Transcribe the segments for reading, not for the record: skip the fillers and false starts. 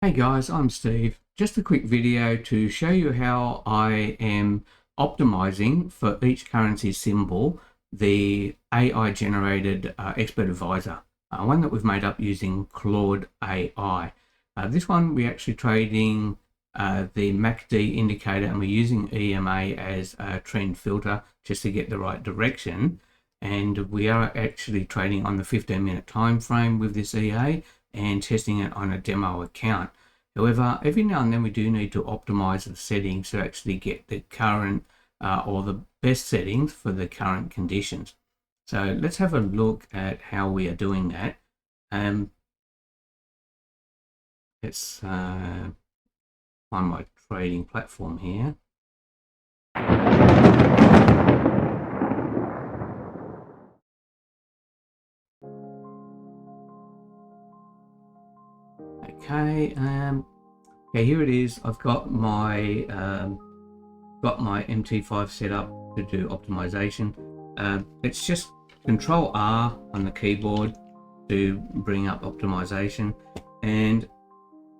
Hey guys, I'm Steve. Just a quick video to show you how I am optimizing for each currency symbol the AI generated expert advisor, one that we've made up using Claude AI. This one we're actually trading the MACD indicator, and we're using EMA as a trend filter just to get the right direction. And we are actually trading on the 15-minute time frame with this EA and testing it on a demo account. However, every now and then we do need to optimize the settings to actually get the current or the best settings for the current conditions. So let's have a look at how we are doing that. Let's find my trading platform here. Okay, here it is. I've got my MT5 set up to do optimization. It's just Control R on the keyboard to bring up optimization. And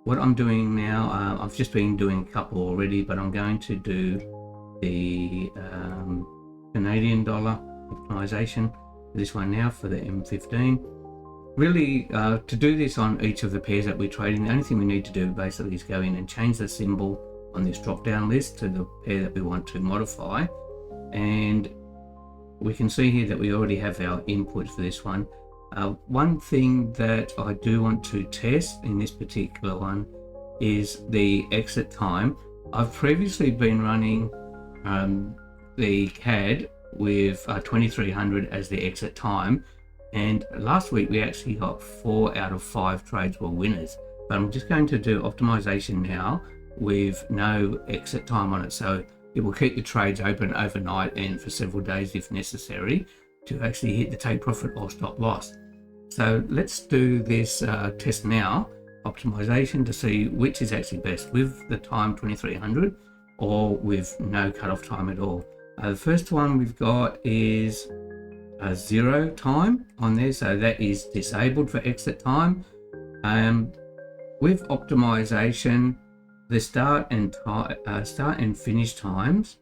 what I'm doing now, I've just been doing a couple already, but I'm going to do the Canadian dollar optimization, this one now for the M15. Really, to do this on each of the pairs that we're trading, the only thing we need to do basically is go in and change the symbol on this drop down list to the pair that we want to modify. And we can see here that we already have our inputs for this one. One thing that I do want to test in this particular one is the exit time. I've previously been running the CAD with 2300 as the exit time, and last week we actually got 4 out of 5 trades were winners. But I'm just going to do optimization now with no exit time on it, so it will keep the trades open overnight and for several days if necessary to actually hit the take profit or stop loss. So let's do this test now, optimization, to see which is actually best, with the time 2300 or with no cutoff time at all. The first one we've got is a 0 time on there, so that is disabled for exit time. With optimization, the start and finish times,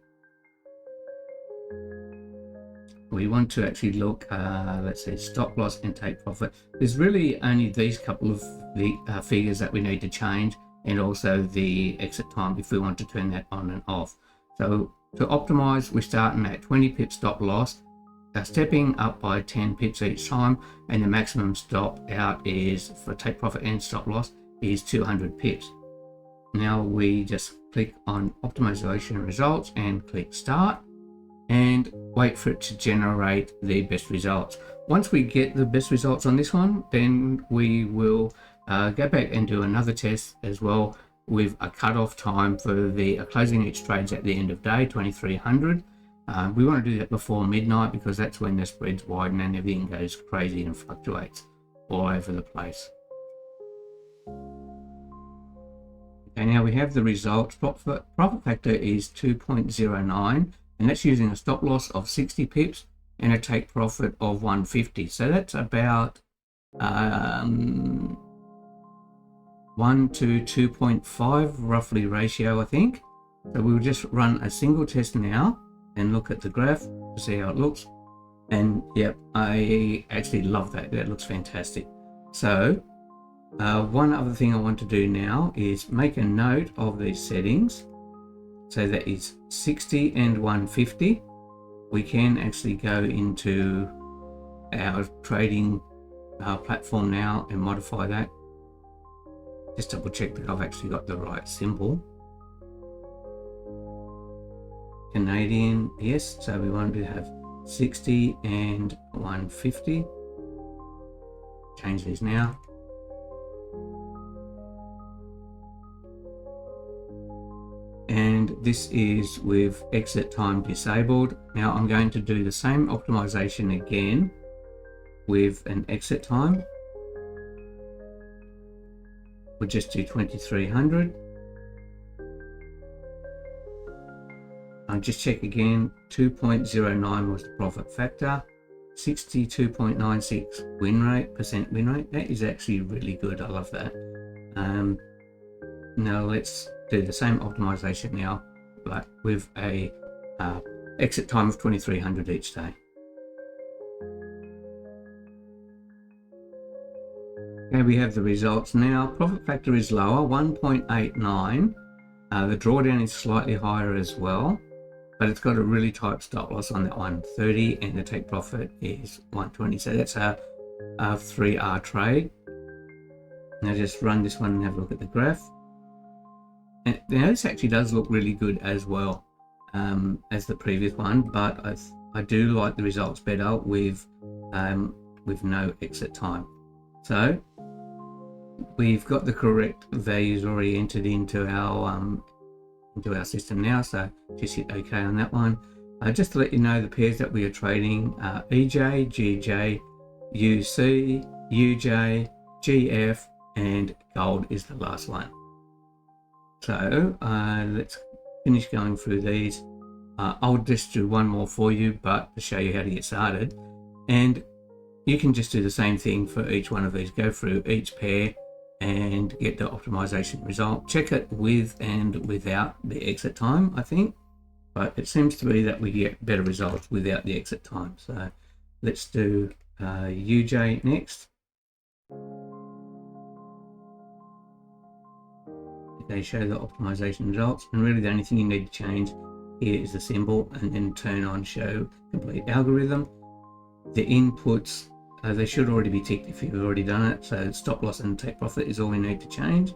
we want to actually look, let's say stop loss and take profit. There's really only these couple of the figures that we need to change, and also the exit time if we want to turn that on and off. So to optimize, we're starting at 20 pips stop loss, stepping up by 10 pips each time, and the maximum stop out is for take profit and stop loss is 200 pips. Now we just click on optimization results and click start and wait for it to generate the best results. Once we get the best results on this one, then we will go back and do another test as well with a cutoff time for the closing each trades at the end of day, 2300. We want to do that before midnight because that's when the spreads widen and everything goes crazy and fluctuates all over the place. Okay, now we have the results. Profit factor is 2.09, and that's using a stop loss of 60 pips and a take profit of 150. So that's about 1 to 2.5 roughly ratio, I think. So we'll just run a single test now and look at the graph to see how it looks. And yep, I actually love that. That looks fantastic. So one other thing I want to do now is make a note of these settings. So that is 60 and 150. We can actually go into our trading platform now and modify that. Just double check that I've actually got the right symbol. Canadian, yes, so we want to have 60 and 150. Change these now. And this is with exit time disabled. Now I'm going to do the same optimization again with an exit time. We'll just do 2300. I'll just check again, 2.09 was the profit factor, 62.96 win rate, percent win rate. That is actually really good. I love that. Now let's do the same optimization now, but with a exit time of 2300 each day. Okay, we have the results now. Profit factor is lower, 1.89. The drawdown is slightly higher as well, but it's got a really tight stop loss on that 130, and the take profit is 120. So that's a 3R trade. Now just run this one and have a look at the graph. And now this actually does look really good as well as the previous one, but I do like the results better with no exit time. So we've got the correct values already entered into our system now, so just hit OK on that one. Just to let you know, the pairs that we are trading are EJ, GJ, UC, UJ, GF, and gold is the last one. So let's finish going through these. I'll just do one more for you, but to show you how to get started. And you can just do the same thing for each one of these. Go through each pair and get the optimization result. Check it with and without the exit time, I think. But it seems to be that we get better results without the exit time. So let's do UJ next. They show the optimization results, and really the only thing you need to change here is the symbol, and then turn on show complete algorithm. The inputs, they should already be ticked if you've already done it, so stop loss and take profit is all we need to change.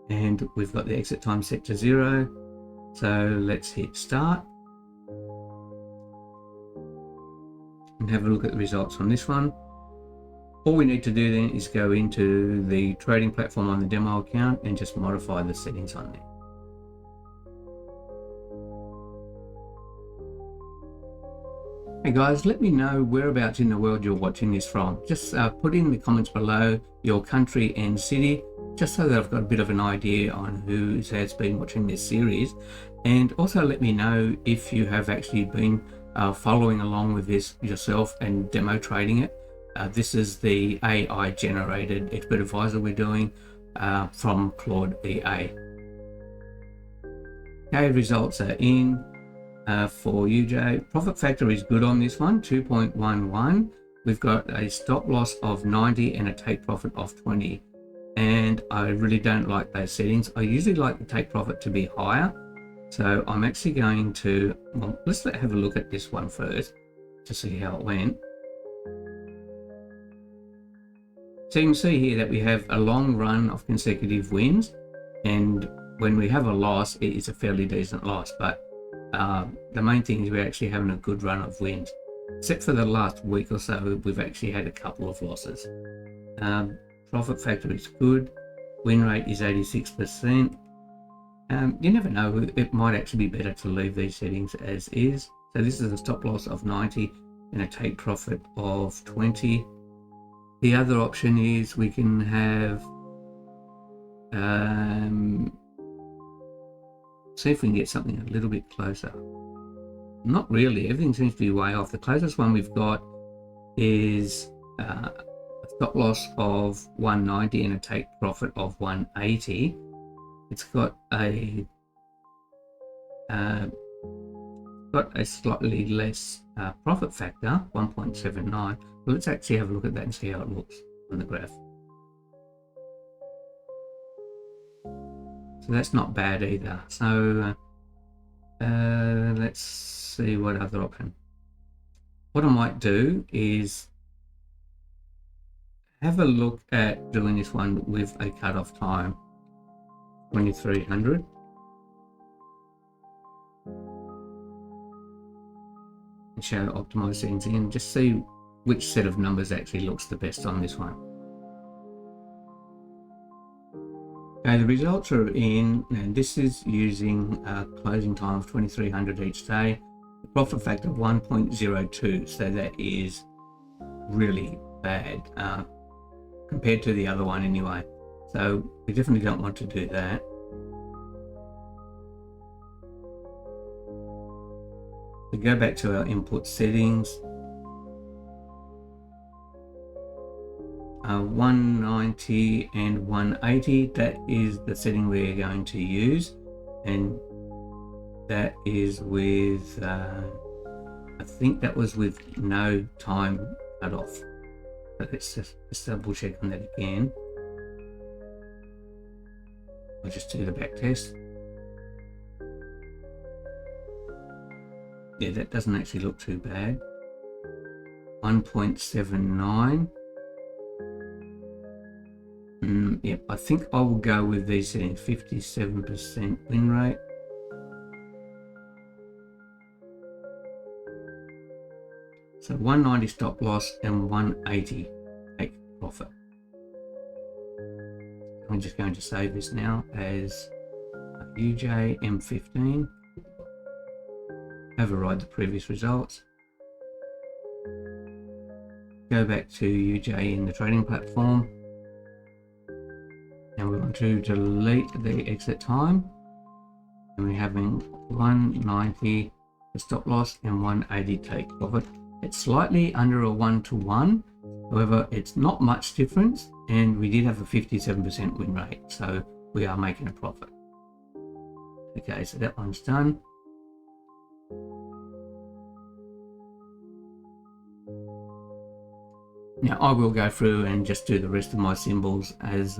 And we've got the exit time set to 0, so let's hit start and have a look at the results on this one. All we need to do then is go into the trading platform on the demo account and just modify the settings on there. Hey guys, let me know whereabouts in the world you're watching this from. Just put in the comments below your country and city, just so that I've got a bit of an idea on who has been watching this series. And also let me know if you have actually been following along with this yourself and demo trading it. This is the AI generated expert advisor we're doing from Claude EA. Okay, results are in for UJ. Profit factor is good on this one, 2.11. We've got a stop loss of 90 and a take profit of 20. And I really don't like those settings. I usually like the take profit to be higher. So I'm actually going to, well, let's have a look at this one first to see how it went. So you can see here that we have a long run of consecutive wins, and when we have a loss, it is a fairly decent loss, but the main thing is we're actually having a good run of wins. Except for the last week or so, we've actually had a couple of losses. Profit factor is good, win rate is 86%. You never know, it might actually be better to leave these settings as is. So this is a stop loss of 90 and a take profit of 20. The other option is we can have, see if we can get something a little bit closer. Not really, everything seems to be way off. The closest one we've got is a stop loss of 190 and a take profit of 180. It's got a slightly less profit factor, 1.79. But let's actually have a look at that and see how it looks on the graph. So that's not bad either. So let's see what other option. What I might do is have a look at doing this one with a cutoff time 2300. And show optimize settings in, just see which set of numbers actually looks the best on this one. Okay, the results are in, and this is using a closing time of 2300 each day. The profit factor of 1.02, so that is really bad compared to the other one anyway. So we definitely don't want to do that. We go back to our input settings. 190 and 180. That is the setting we're going to use, and that is with I think that was with no time cut off. But let's double check on that again. I'll just do the back test. Yeah, that doesn't actually look too bad. 1.79. Yep, I think I will go with these settings. 57% win rate. So 190 stop loss and 180 take profit. I'm just going to save this now as UJM15. Override the previous results. Go back to UJ in the trading platform. And we want to delete the exit time. And we're having 190 the stop loss and 180 take profit. It's slightly under a 1-to-1. However, it's not much difference, and we did have a 57% win rate, so we are making a profit. Okay, so that one's done. Now I will go through and just do the rest of my symbols as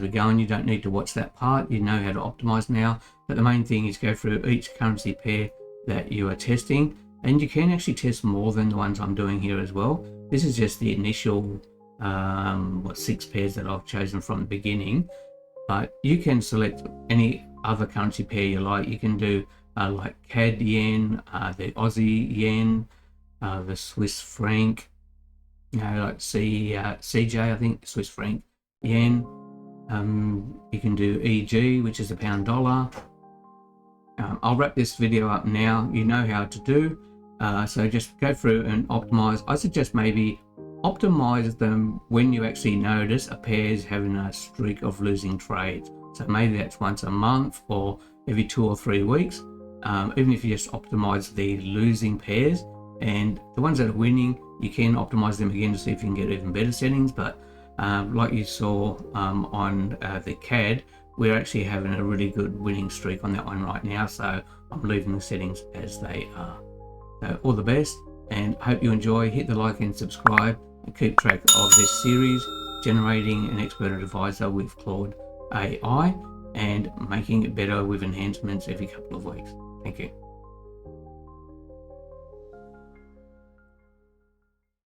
we go, and you don't need to watch that part. You know how to optimize now, but the main thing is go through each currency pair that you are testing, and you can actually test more than the ones I'm doing here as well. This is just the initial 6 pairs that I've chosen from the beginning, but you can select any other currency pair you like. You can do like CAD yen, the Aussie yen, the Swiss franc, like CJ, I think, Swiss franc yen. You can do EG, which is the pound dollar. I'll wrap this video up now. You know how to do, so just go through and optimize. I suggest maybe optimize them when you actually notice a pair is having a streak of losing trades. So maybe that's once a month or every 2 or 3 weeks. Even if you just optimize the losing pairs, and the ones that are winning, you can optimize them again to see if you can get even better settings. But like you saw on the CAD, we're actually having a really good winning streak on that one right now, so I'm leaving the settings as they are. So all the best, and hope you enjoy. Hit the like and subscribe, and keep track of this series, generating an expert advisor with Claude AI, and making it better with enhancements every couple of weeks. Thank you.